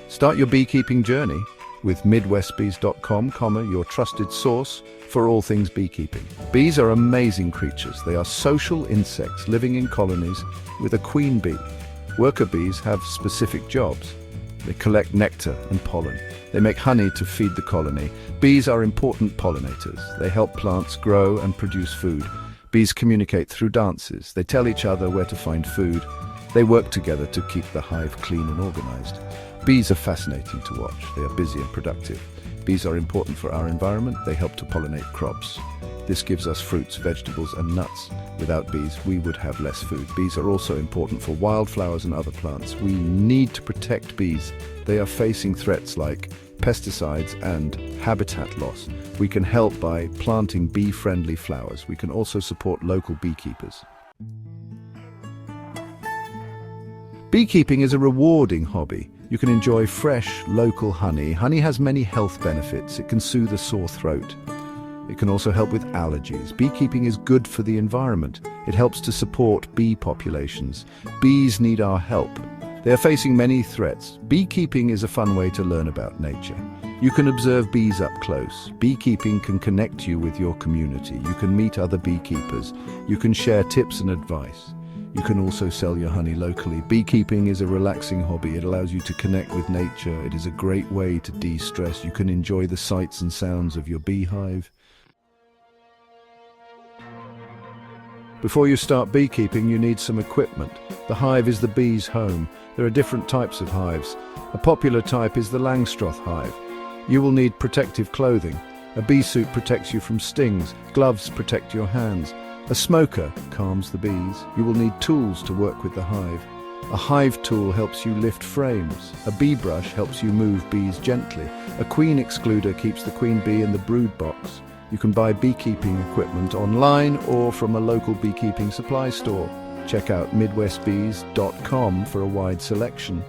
Start your beekeeping journey with midwestbees.com, your trusted source for all things beekeeping. Bees are amazing creatures. They are social insects living in colonies with a queen bee. Worker bees have specific jobs. They collect nectar and pollen. They make honey to feed the colony. Bees are important pollinators. They help plants grow and produce food. Bees communicate through dances. They tell each other where to find food. They work together to keep the hive clean and organized. Bees are fascinating to watch. They are busy and productive. Bees are important for our environment. They help to pollinate crops. This gives us fruits, vegetables, and nuts. Without bees, we would have less food. Bees are also important for wildflowers and other plants. We need to protect bees. They are facing threats like pesticides and habitat loss. We can help by planting bee-friendly flowers. We can also support local beekeepers. Beekeeping is a rewarding hobby. You can enjoy fresh, local honey. Honey has many health benefits. It can soothe a sore throat. It can also help with allergies. Beekeeping is good for the environment. It helps to support bee populations. Bees need our help. They are facing many threats. Beekeeping is a fun way to learn about nature. You can observe bees up close. Beekeeping can connect you with your community. You can meet other beekeepers. You can share tips and advice. You can also sell your honey locally. Beekeeping is a relaxing hobby. It allows you to connect with nature. It is a great way to de-stress. You can enjoy the sights and sounds of your beehive. Before you start beekeeping, you need some equipment. The hive is the bee's home. There are different types of hives. A popular type is the Langstroth hive. You will need protective clothing. A bee suit protects you from stings. Gloves protect your hands. A smoker calms the bees. You will need tools to work with the hive. A hive tool helps you lift frames. A bee brush helps you move bees gently. A queen excluder keeps the queen bee in the brood box. You can buy beekeeping equipment online or from a local beekeeping supply store. Check out midwestbees.com for a wide selection.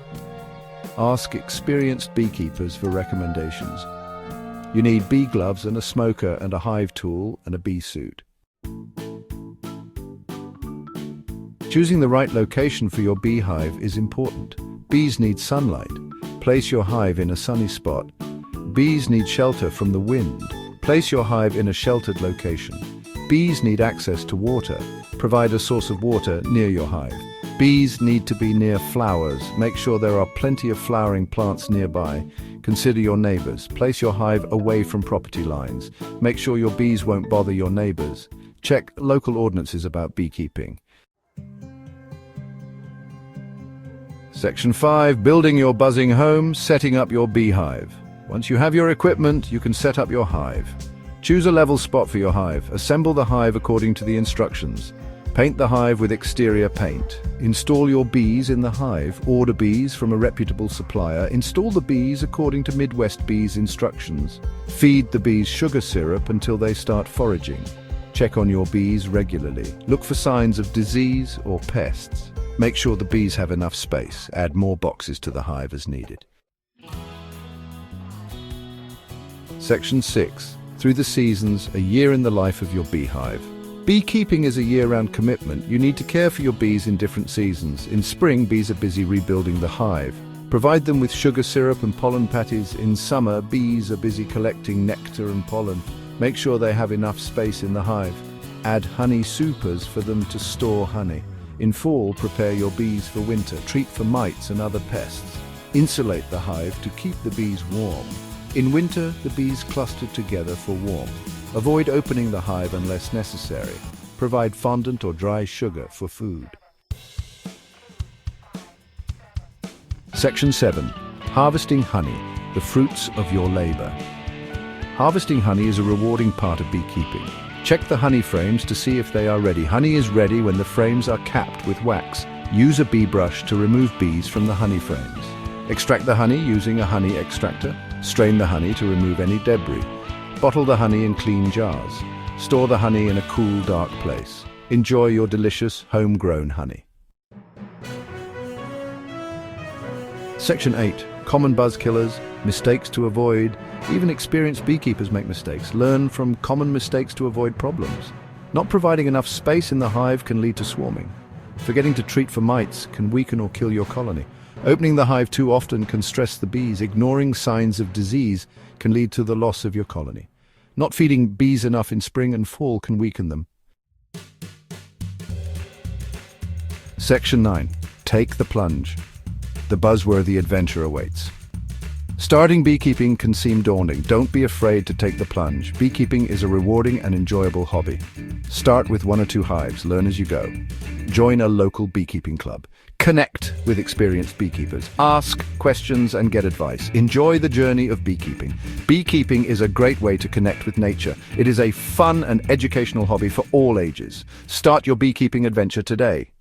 Ask experienced beekeepers for recommendations. You need bee gloves and a smoker and a hive tool and a bee suit. Choosing the right location for your beehive is important. Bees need sunlight. Place your hive in a sunny spot. Bees need shelter from the wind. Place your hive in a sheltered location. Bees need access to water. Provide a source of water near your hive. Bees need to be near flowers. Make sure there are plenty of flowering plants nearby. Consider your neighbors. Place your hive away from property lines. Make sure your bees won't bother your neighbors. Check local ordinances about beekeeping. Section 5. Building your buzzing home, setting up your beehive. Once you have your equipment, you can set up your hive. Choose a level spot for your hive. Assemble the hive according to the instructions. Paint the hive with exterior paint. Install your bees in the hive. Order bees from a reputable supplier. Install the bees according to Midwest Bees instructions. Feed the bees sugar syrup until they start foraging. Check on your bees regularly. Look for signs of disease or pests. Make sure the bees have enough space. Add more boxes to the hive as needed. Section 6. Through the seasons, a year in the life of your beehive. Beekeeping is a year-round commitment. You need to care for your bees in different seasons. In spring, bees are busy rebuilding the hive. Provide them with sugar syrup and pollen patties. In summer, bees are busy collecting nectar and pollen. Make sure they have enough space in the hive. Add honey supers for them to store honey. In fall, prepare your bees for winter. Treat for mites and other pests. Insulate the hive to keep the bees warm. In winter, the bees cluster together for warmth. Avoid opening the hive unless necessary. Provide fondant or dry sugar for food. Section 7. Harvesting honey, the fruits of your labor. Harvesting honey is a rewarding part of beekeeping. Check the honey frames to see if they are ready. Honey is ready when the frames are capped with wax. Use a bee brush to remove bees from the honey frames. Extract the honey using a honey extractor. Strain the honey to remove any debris. Bottle the honey in clean jars. Store the honey in a cool, dark place. Enjoy your delicious, homegrown honey. Section 8. Common buzz killers, mistakes to avoid. Even experienced beekeepers make mistakes. Learn from common mistakes to avoid problems. Not providing enough space in the hive can lead to swarming. Forgetting to treat for mites can weaken or kill your colony. Opening the hive too often can stress the bees. Ignoring signs of disease can lead to the loss of your colony. Not feeding bees enough in spring and fall can weaken them. Section 9. Take the plunge. The buzzworthy adventure awaits. Starting beekeeping can seem daunting. Don't be afraid to take the plunge. Beekeeping is a rewarding and enjoyable hobby. Start with 1 or 2 hives, learn as you go. Join a local beekeeping club. Connect with experienced beekeepers. Ask questions and get advice. Enjoy the journey of beekeeping. Beekeeping is a great way to connect with nature. It is a fun and educational hobby for all ages. Start your beekeeping adventure today.